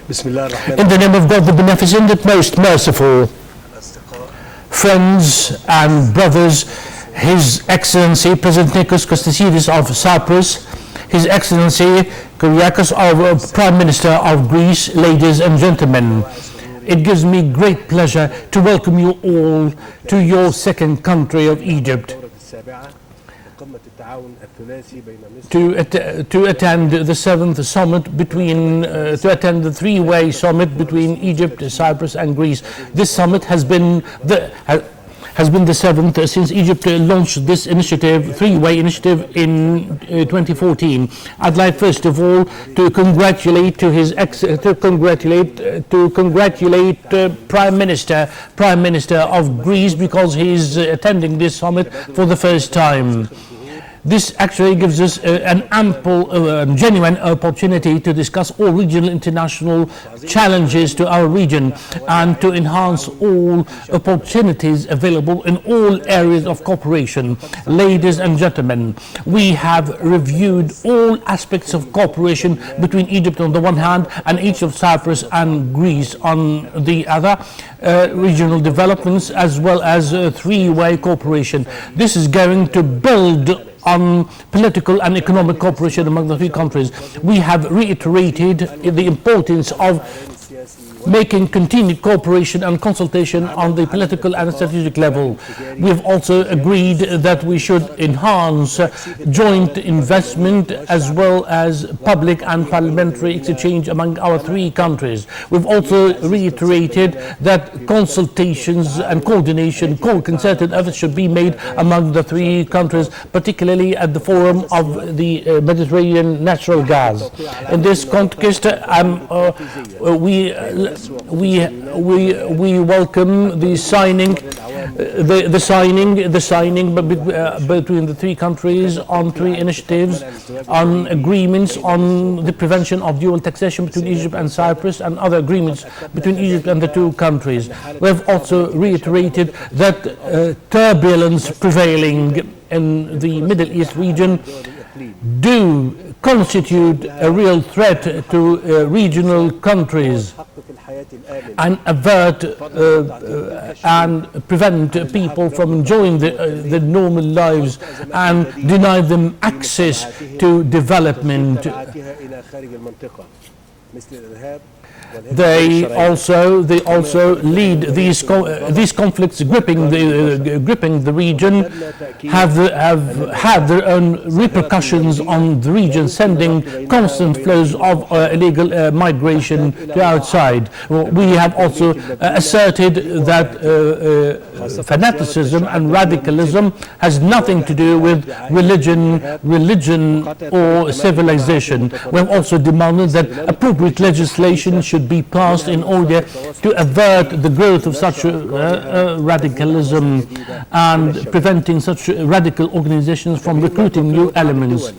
In the name of God, the Beneficent, the Most Merciful, friends and brothers, His Excellency President Nikos Kostassidis of Cyprus, His Excellency Kyriakos, Prime Minister of Greece, ladies and gentlemen, it gives me great pleasure to welcome you all to your second country of Egypt, to attend the seventh summit between, to attend the three-way summit between Egypt, Cyprus and Greece. This summit has been the seventh since Egypt launched this initiative, three-way initiative, in 2014. I'd like first of all to congratulate Prime Minister of Greece, because he's attending this summit for the first time. This actually gives us an ample, genuine opportunity to discuss all regional international challenges to our region and to enhance all opportunities available in all areas of cooperation. Ladies and gentlemen, we have reviewed all aspects of cooperation between Egypt on the one hand and each of Cyprus and Greece on the other, regional developments as well as three-way cooperation. This is going to build on political and economic cooperation among the three countries. We have reiterated the importance of making continued cooperation and consultation on the political and strategic level. We have also agreed that we should enhance joint investment as well as public and parliamentary exchange among our three countries. We've also reiterated that consultations and coordination, concerted efforts should be made among the three countries, particularly at the forum of the Mediterranean natural gas. In this context, we welcome the signing between the three countries on three initiatives, on agreements on the prevention of dual taxation between Egypt and Cyprus, and other agreements between Egypt and the two countries. We have also reiterated that turbulence prevailing in the Middle East region do constitute a real threat to regional countries and avert and prevent people from enjoying the normal lives and deny them access to development. They also lead these conflicts gripping the region have had their own repercussions on the region, sending constant flows of illegal migration to outside. We have also asserted that fanaticism and radicalism has nothing to do with religion or civilization. We have also demanded that appropriate legislation should be passed in order to avert the growth of such radicalism and preventing such radical organizations from recruiting new elements.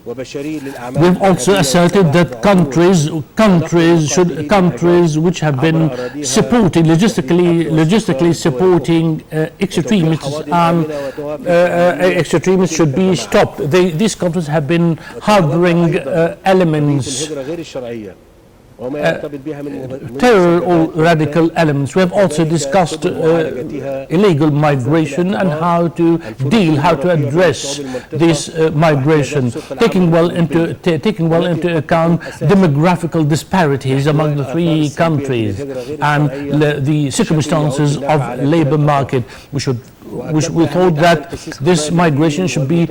We've also asserted that countries which have been logistically supporting extremists should be stopped. These countries have been harboring elements, terror or radical elements. We have also discussed illegal migration and how to address this migration, taking well into account demographical disparities among the three countries and the circumstances of labor market. We thought that this migration should be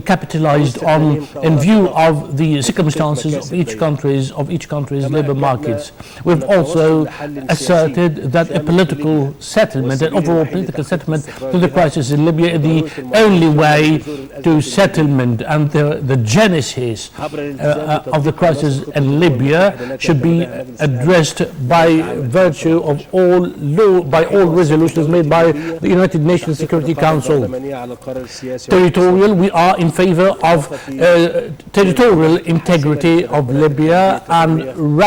capitalized on in view of the circumstances of each country's labor markets. We've also asserted that an overall political settlement to the crisis in Libya is the only way to settlement, and the genesis of the crisis in Libya should be addressed by virtue of all resolutions made by the United Nations Security Council. Territorial, we are in favor of territorial integrity of Libya and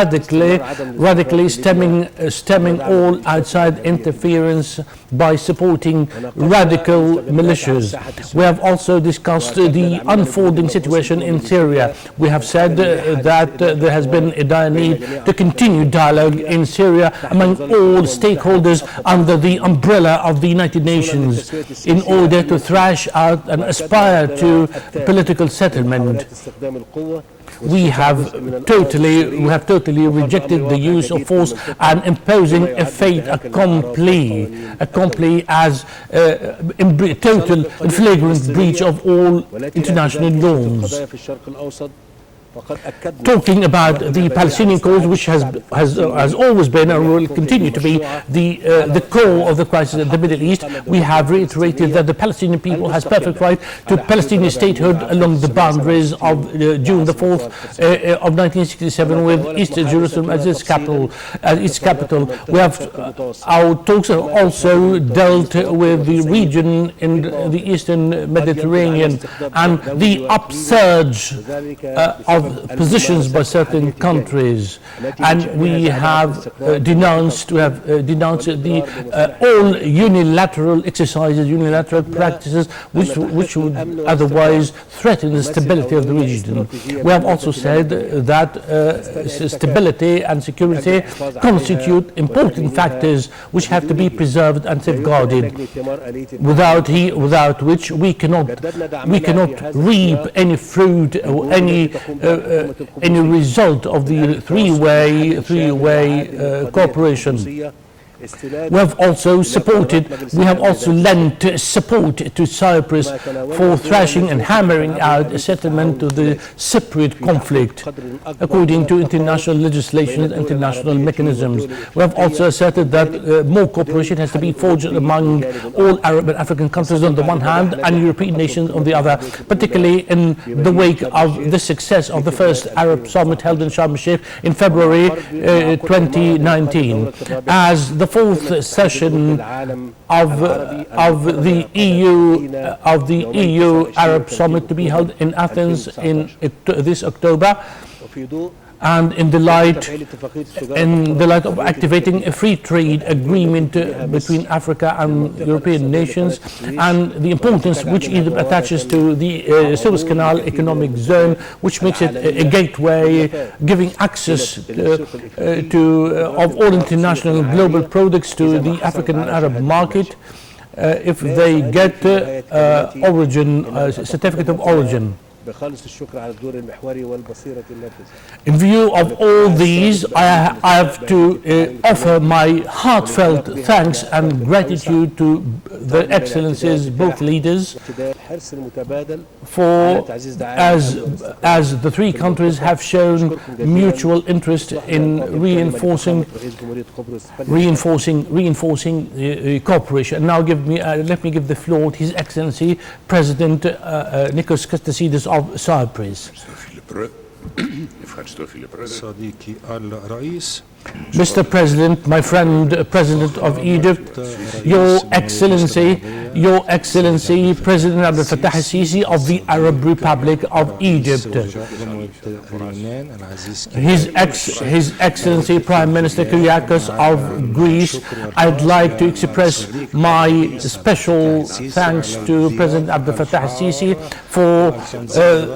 radically stemming all outside interference by supporting radical militias. We have also discussed the unfolding situation in Syria. We have said that there has been a dire need to continue dialogue in Syria among all stakeholders under the umbrella of the United Nations in order to thrash out and aspire to political settlement. We have totally rejected the use of force and imposing a fait accompli as a total and flagrant breach of all international norms. Talking about the Palestinian cause, which has always been and will continue to be the core of the crisis in the Middle East, we have reiterated that the Palestinian people has perfect right to Palestinian statehood along the boundaries of June the 4th of 1967, with East Jerusalem as its capital. We have our talks have also dealt with the region in the Eastern Mediterranean and the upsurge of positions by certain countries, and we have denounced the all unilateral exercises, unilateral practices which would otherwise threaten the stability of the region. We have also said that stability and security constitute important factors which have to be preserved and safeguarded, without which we cannot reap any fruit or any result of the three-way cooperation. We have also lent support to Cyprus for thrashing and hammering out a settlement to the Cypriot conflict according to international legislation and international mechanisms. We have also asserted that more cooperation has to be forged among all Arab and African countries on the one hand and European nations on the other, particularly in the wake of the success of the first Arab summit held in Sharm el-Sheikh in February 2019. As the fourth session of the EU Arab Summit to be held in Athens in this October, and in the light of activating a free trade agreement between Africa and European nations, and the importance which Egypt attaches to the Suez Canal economic zone, which makes it a gateway giving access of all international global products to the African and Arab market if they get certificate of origin. In view of all these, I have to offer my heartfelt thanks and gratitude to the Excellencies, both leaders, for as the three countries have shown mutual interest in reinforcing cooperation. And now let me give the floor to His Excellency President Nikos Christopoulos of Cyprus. Mr. President, my friend, President of Egypt, Your Excellency, President Abdel Fattah al-Sisi of the Arab Republic of Egypt, His Excellency Prime Minister Kyriakos of Greece. I'd like to express my special thanks to President Abdel Fattah al-Sisi for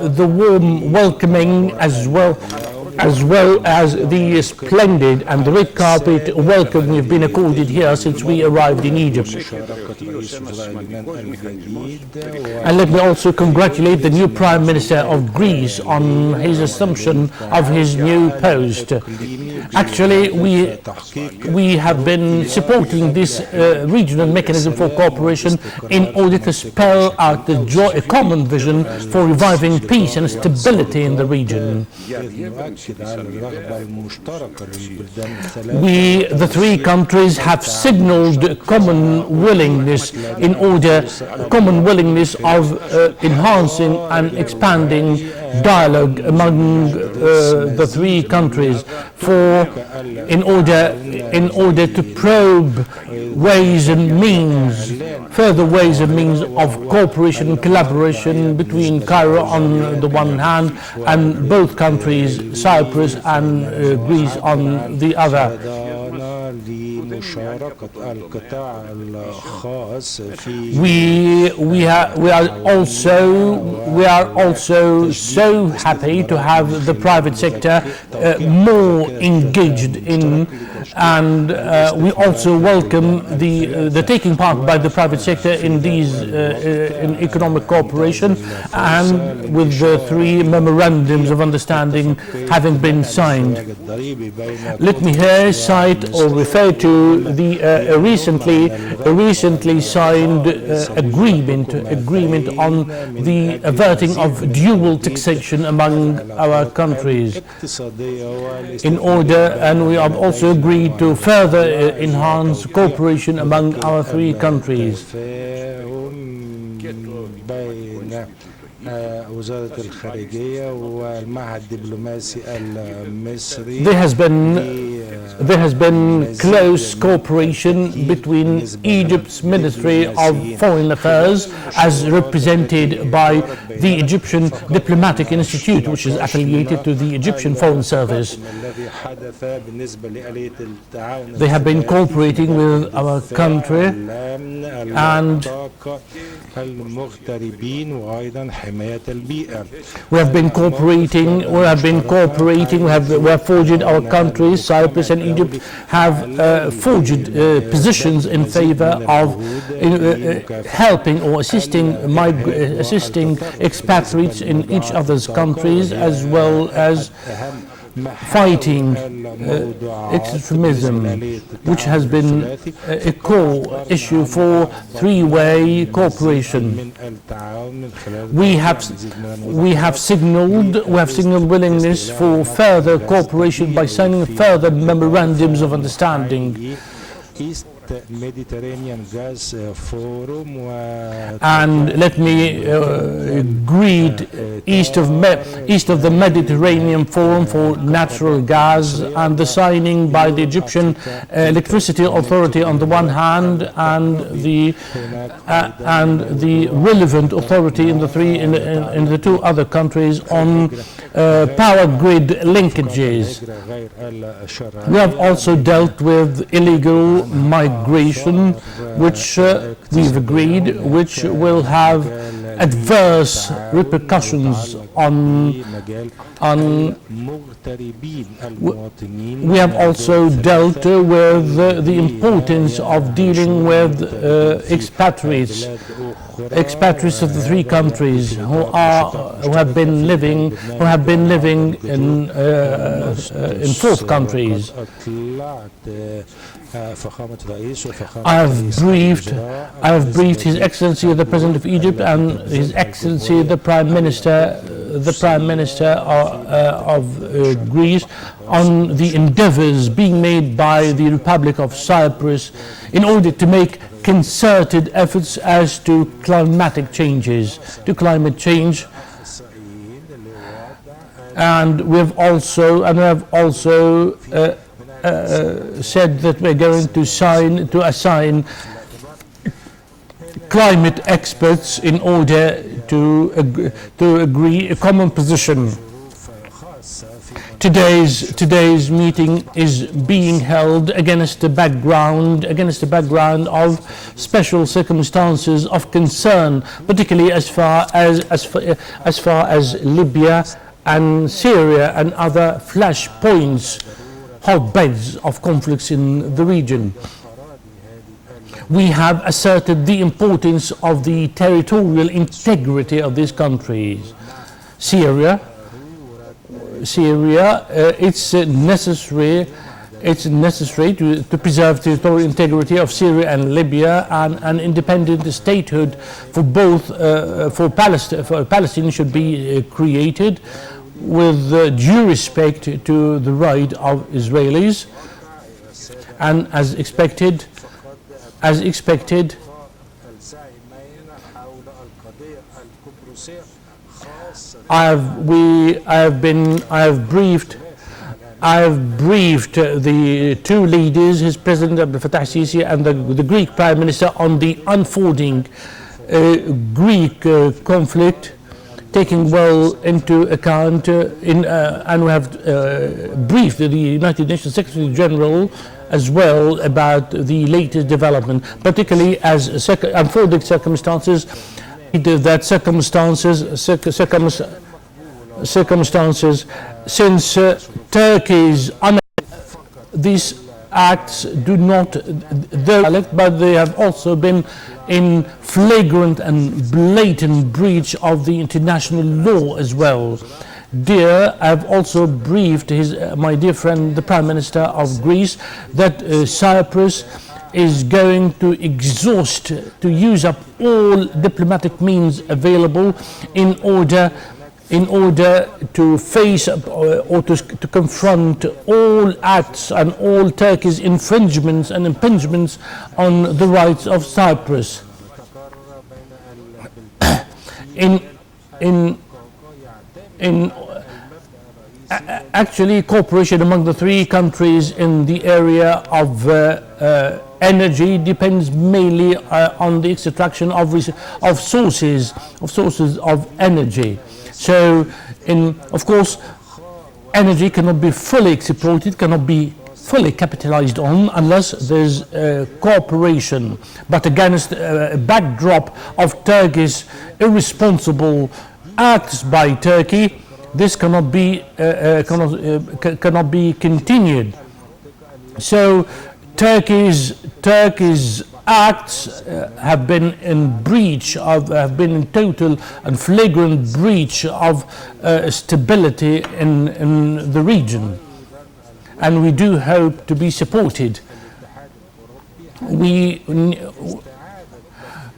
the warm welcoming as well as the splendid and the red carpet welcome we've been accorded here since we arrived in Egypt. And let me also congratulate the new Prime Minister of Greece on his assumption of his new post. Actually, we have been supporting this regional mechanism for cooperation in order to spell out a common vision for reviving peace and stability in the region. The three countries have signaled common willingness of enhancing and expanding dialogue among the three countries in order to probe ways and means, further ways and means of cooperation and collaboration between Cairo on the one hand and both countries, Cyprus and Greece on the other. We are also so happy to have the private sector more engaged in, and we also welcome the taking part by the private sector in these in economic cooperation, and with the three memorandums of understanding having been signed. Let me here cite or refer to the recently signed agreement on the averting of dual taxation among our countries. And we have also agreed to further enhance cooperation among our three countries. There has been close cooperation between Egypt's Ministry of Foreign Affairs, as represented by the Egyptian Diplomatic Institute, which is affiliated to the Egyptian Foreign Service. They have been cooperating with our country, and we have been cooperating. We have forged, our countries, Cyprus and Egypt, have forged positions in favor of helping or assisting expatriates in each other's countries, as well as fighting extremism, which has been a core issue for three-way cooperation. We have signaled willingness for further cooperation by signing further memorandums of understanding. Mediterranean Gas Forum, and let me greet East of the Mediterranean Forum for Natural Gas, and the signing by the Egyptian Electricity Authority on the one hand, and the relevant authority in the two other countries on power grid linkages. We have also dealt with illegal migration, which we've agreed, which will have adverse repercussions on. We have also dealt with the importance of dealing with expatriates of the three countries who have been living in fourth countries. I have briefed His Excellency the President of Egypt and His Excellency the Prime Minister of Greece on the endeavours being made by the Republic of Cyprus in order to make concerted efforts as to climate change. And we have also said that we're going to assign climate experts in order to agree a common position. Today's meeting is being held against the background of special circumstances of concern, particularly as far as Libya and Syria and other flashpoints, hotbeds of conflicts in the region. We have asserted the importance of the territorial integrity of these countries. Syria, it's necessary to preserve territorial integrity of Syria and Libya, and an independent statehood for both for Palestine should be created with due respect to the right of Israelis, and as expected I have briefed the two leaders, his President Al-Ittihadiya and the Greek Prime Minister, on the unfolding Greek conflict, taking well into account, and we have briefed the United Nations Secretary General as well about the latest development, particularly as unfolding circumstances, since Turkey's these acts do not violate, but they have also been in flagrant and blatant breach of the international law as well. Dear, I have also briefed my dear friend, the Prime Minister of Greece, that Cyprus is going to use up all diplomatic means available in order to face or to confront all acts and all Turkey's infringements and impingements on the rights of Cyprus. Actually, cooperation among the three countries in the area of energy depends mainly on the extraction of sources of energy. So, of course, energy cannot be fully exploited, cannot be fully capitalized on unless there's cooperation. But against a backdrop of Turkey's irresponsible acts by Turkey, this cannot be continued. So Turkey's acts have been in total and flagrant breach of stability in the region, and we do hope to be supported.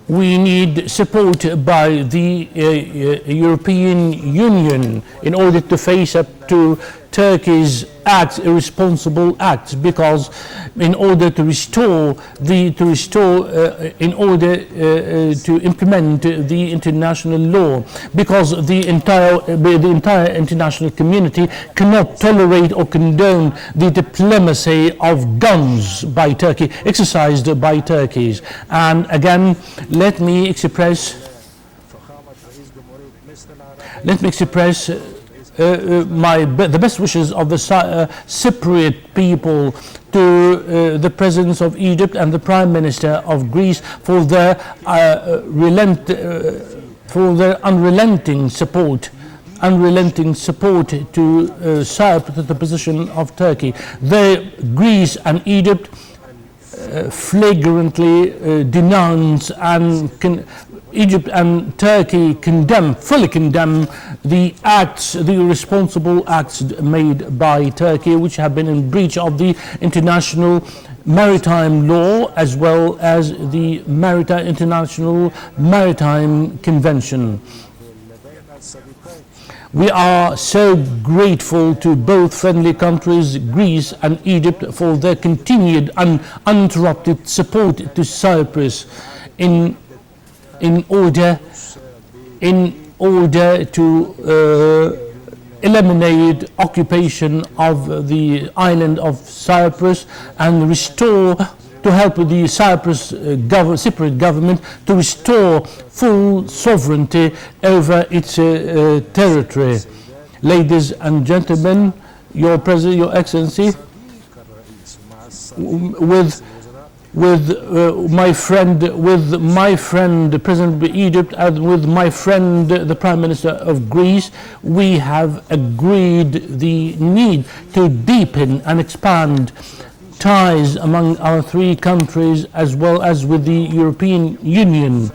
We need support by the European Union in order to face up to Turkey's acts, irresponsible acts, because in order to implement the international law, because the entire international community cannot tolerate or condone the diplomacy of guns by Turkey, exercised by Turkey. And again, let me express the best wishes of the Cypriot people to the Presidents of Egypt and the Prime Minister of Greece for their unrelenting support to Cyprus, to the position of Turkey. Greece and Egypt flagrantly denounce and Egypt and Turkey fully condemn the irresponsible acts made by Turkey, which have been in breach of the international maritime law as well as the International Maritime Convention. We are so grateful to both friendly countries, Greece and Egypt, for their continued and uninterrupted support to Cyprus in order to eliminate occupation of the island of Cyprus and to help the Cypriot government to restore full sovereignty over its territory. Ladies and gentlemen, Your Excellency, with my friend the President of Egypt and with my friend the Prime Minister of Greece, we have agreed the need to deepen and expand ties among our three countries as well as with the European Union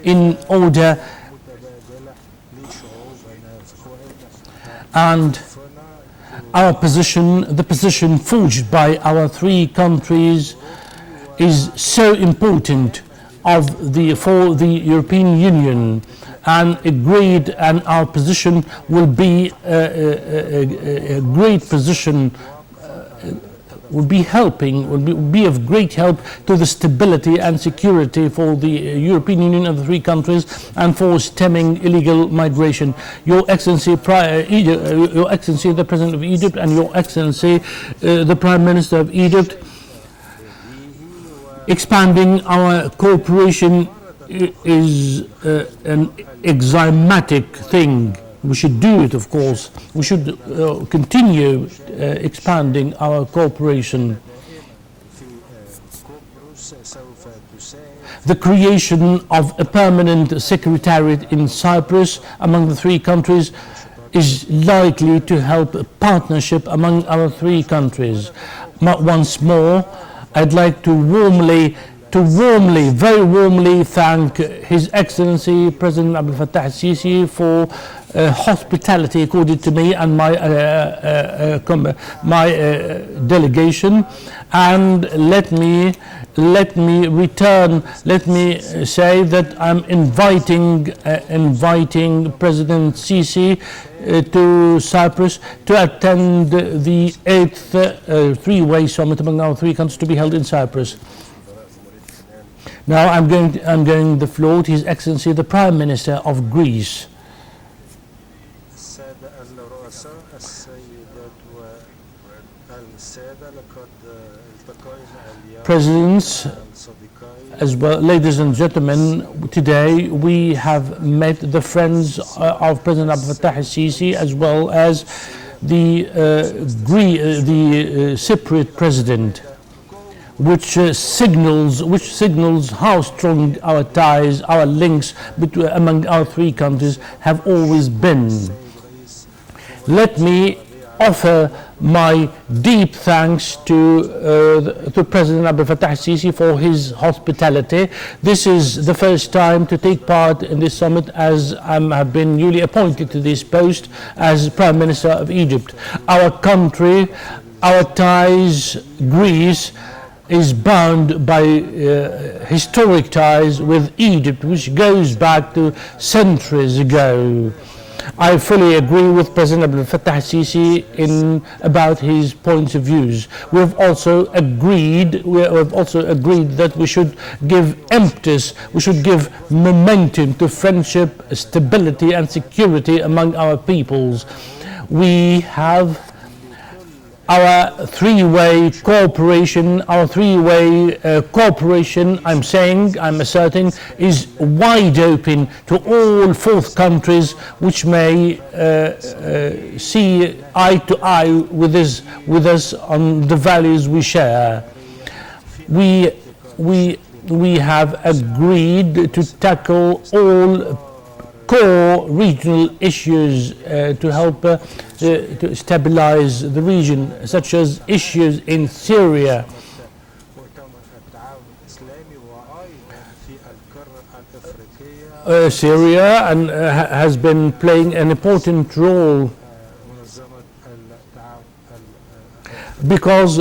in order and the position forged by our three countries is so important for the European Union, and agreed, and our position will be a great position would be helping, would be of great help to the stability and security for the European Union and the three countries, and for stemming illegal migration. Your Excellency, Your Excellency the President of Egypt, and Your Excellency the Prime Minister of Egypt, expanding our cooperation is an axiomatic thing. We should do it, of course. We should continue expanding our cooperation. The creation of a permanent secretariat in Cyprus among the three countries is likely to help a partnership among our three countries. Once more, I'd like to very warmly thank His Excellency President Abdel Fattah al-Sisi for hospitality accorded to me and my delegation, and let me say that I'm inviting President Sisi to Cyprus to attend the 8th three-way summit among our three countries to be held in Cyprus. Now I'm giving the floor to His Excellency the Prime Minister of Greece. Presidents, as well, ladies and gentlemen, today we have met the friends of President Abdel Fattah al-Sisi, as well as the Cypriot President, which signals how strong our ties, our links among our three countries have always been. Let me offer my deep thanks to President Abdel Fattah al-Sisi for his hospitality. This is the first time to take part in this summit, as I have been newly appointed to this post as Prime Minister of Egypt. Our country, our ties, Greece, is bound by historic ties with Egypt, which goes back to centuries ago. I fully agree with President Abdel Fattah al-Sisi about his points of views. We have also agreed that we should give impetus, we should give momentum to friendship, stability and security among our peoples. We have our three-way cooperation, I'm asserting, is wide open to all fourth countries which may see eye to eye with us on the values we share. We have agreed to tackle all core regional issues to help to stabilize the region, such as issues in Syria. Syria has been playing an important role because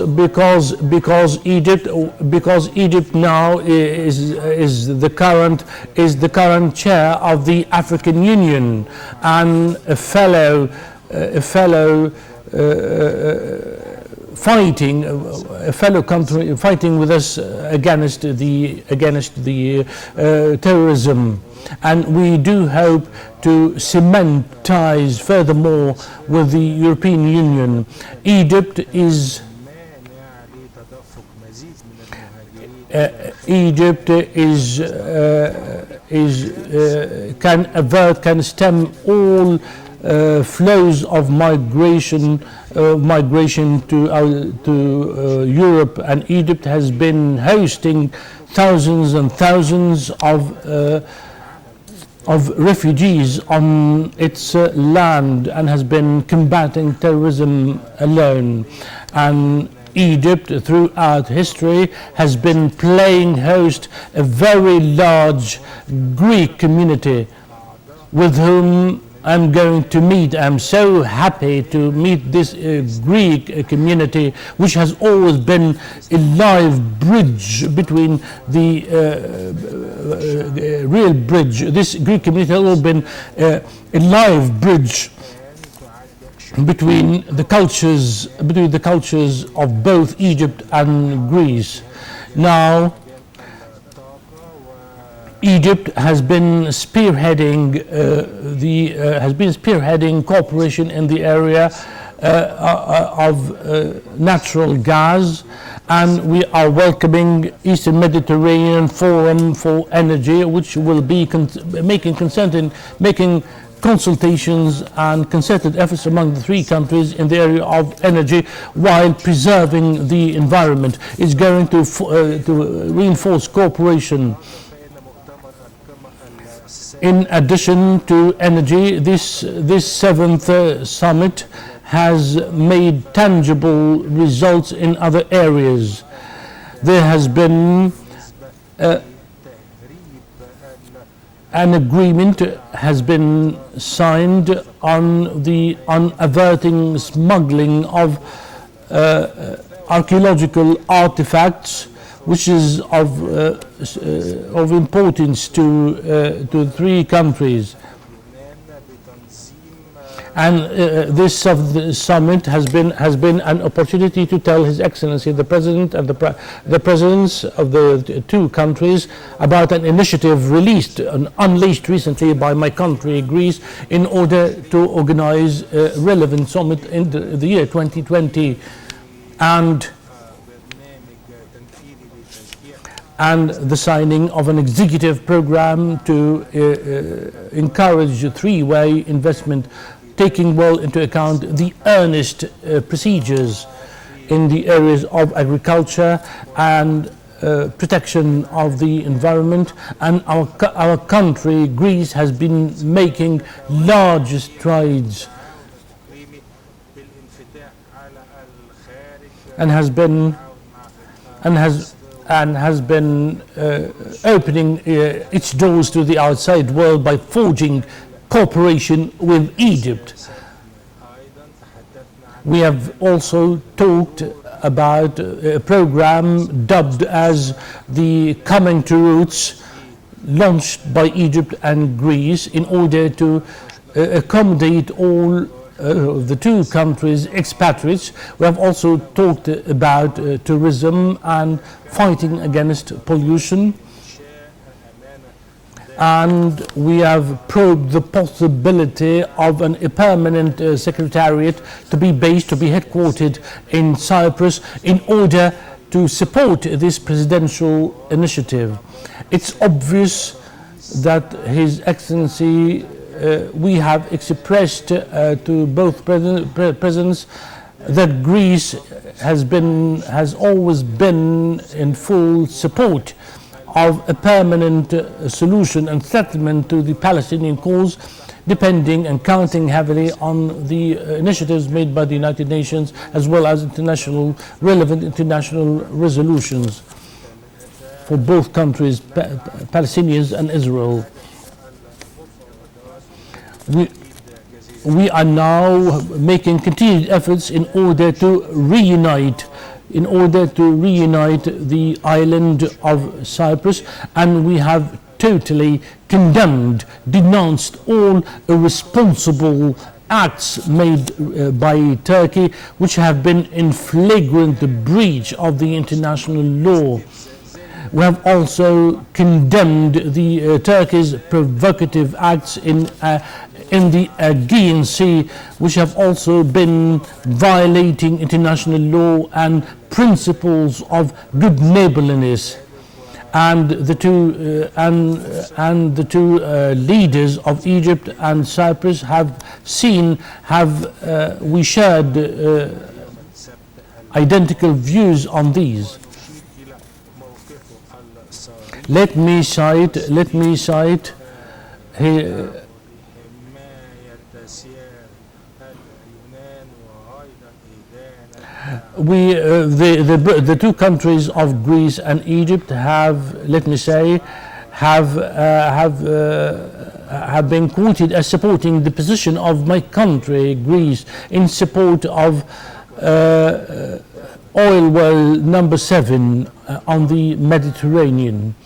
Egypt now is the current chair of the African Union, and a fellow country fighting with us against the terrorism. And we do hope to cement ties furthermore with the European Union. Egypt can stem all flows of migration to Europe, and Egypt has been hosting thousands and thousands of refugees on its land, and has been combating terrorism alone. And Egypt throughout history has been playing host a very large Greek community with whom I'm going to meet. I'm so happy to meet this Greek community, which has always been a live bridge between the real bridge. This Greek community has always been a live bridge between the cultures of both Egypt and Greece. Now, Egypt has been spearheading cooperation in the area of natural gas, and we are welcoming Eastern Mediterranean Forum for Energy, which will be making consultations and concerted efforts among the three countries in the area of energy while preserving the environment. It's going to reinforce cooperation. In addition to energy, this seventh summit has made tangible results in other areas. There has been an agreement has been signed on averting smuggling of archaeological artifacts, which is of importance to the three countries. And this summit has been an opportunity to tell His Excellency the President and the presidents of the two countries about an initiative unleashed recently by my country, Greece, in order to organize a relevant summit in the year 2020, and the signing of an executive program to encourage three-way investment, taking well into account the earnest procedures in the areas of agriculture and protection of the environment. And our country, Greece, has been making large strides and has been opening its doors to the outside world by forging cooperation with Egypt. We have also talked about a program dubbed as the Coming to Roots, launched by Egypt and Greece in order to accommodate all the two countries' expatriates. We have also talked about tourism and fighting against pollution, and we have probed the possibility of a permanent secretariat to be headquartered in Cyprus in order to support this presidential initiative. It's obvious that His Excellency, we have expressed to both presidents that Greece has always been in full support of a permanent solution and settlement to the Palestinian cause, depending and counting heavily on the initiatives made by the United Nations as well as relevant international resolutions for both countries, Palestinians and Israel. We are now making continued efforts in order to reunite the island of Cyprus, and we have totally denounced all irresponsible acts made by Turkey, which have been in flagrant breach of the international law. We have also condemned the Turkey's provocative acts in the Aegean Sea, which have also been violating international law and principles of good neighborliness. And the two leaders of Egypt and Cyprus we shared identical views on these. Let me cite the two countries of Greece and Egypt have been quoted as supporting the position of my country, Greece, in support of oil well number 7 on the Mediterranean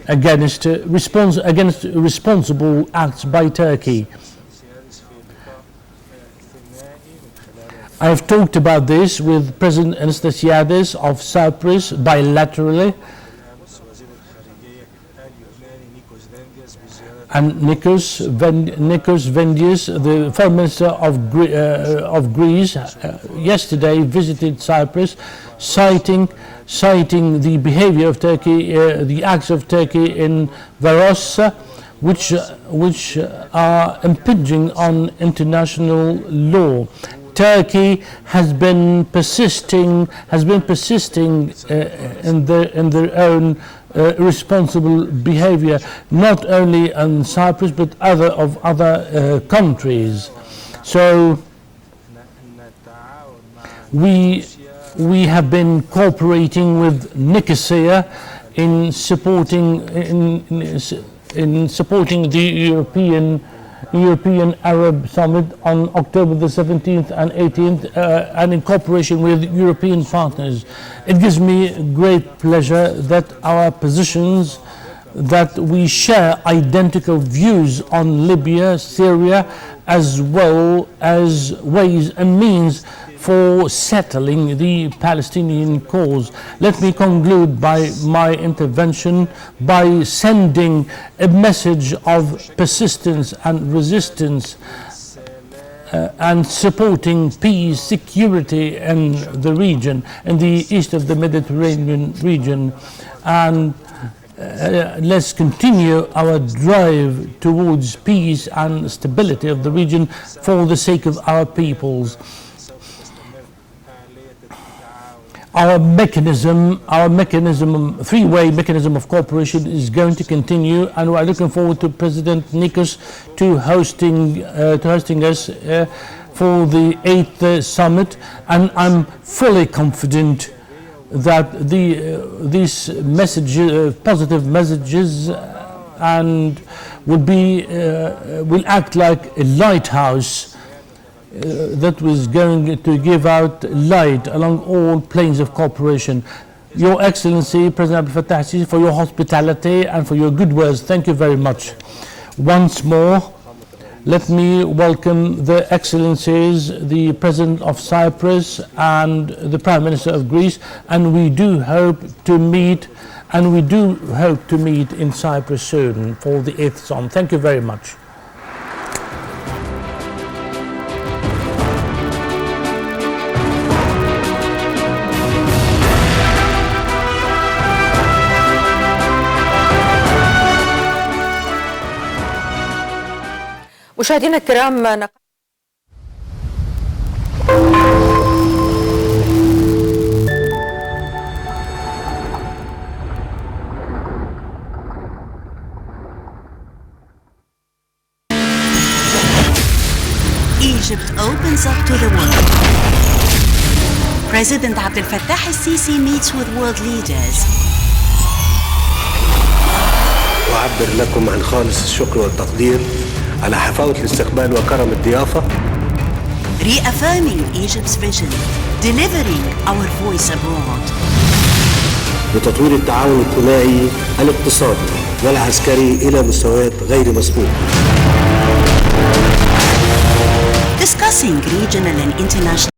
against responsible acts by Turkey. I've talked about this with President Anastasiades of Cyprus bilaterally, and Nikos Vendias, the Foreign Minister of Greece, yesterday visited Cyprus, citing the behavior of Turkey, the acts of Turkey in Varosa, which are impinging on international law. Turkey has been persisting in their own irresponsible behavior, not only in Cyprus but other countries. So we have been cooperating with Nicosia in supporting the European Arab Summit on October the 17th and 18th, and in cooperation with European partners. It gives me great pleasure that our positions, that we share identical views on Libya, Syria, as well as ways and means for settling the Palestinian cause. Let me conclude by my intervention by sending a message of persistence and resistance and supporting peace, security in the region, in the east of the Mediterranean region. And let's continue our drive towards peace and stability of the region for the sake of our peoples. Our three-way mechanism of cooperation is going to continue, and we are looking forward to President Nikos to hosting us for the 8th summit, and I'm fully confident that these messages, positive messages, and will act like a lighthouse that was going to give out light along all planes of cooperation. Your Excellency, President Abdel Fattah al-Sisi, for your hospitality and for your good words, thank you very much. Once more, let me welcome the Excellencies, the President of Cyprus and the Prime Minister of Greece, and we do hope to meet in Cyprus soon for the 8th summit. Thank you very much. مشاهدينا الكرام، Egypt opens up to the world. President Abdel Fattah al-Sisi meets with world leaders. أعبر لكم عن خالص الشكر والتقدير على حفاوة الاستقبال وكرم الضيافة. Reaffirming Egypt's vision, delivering our voice abroad. لتطوير التعاون الثنائي الاقتصادي والعسكري إلى مستويات غير مسبوقة. Discussing regional and international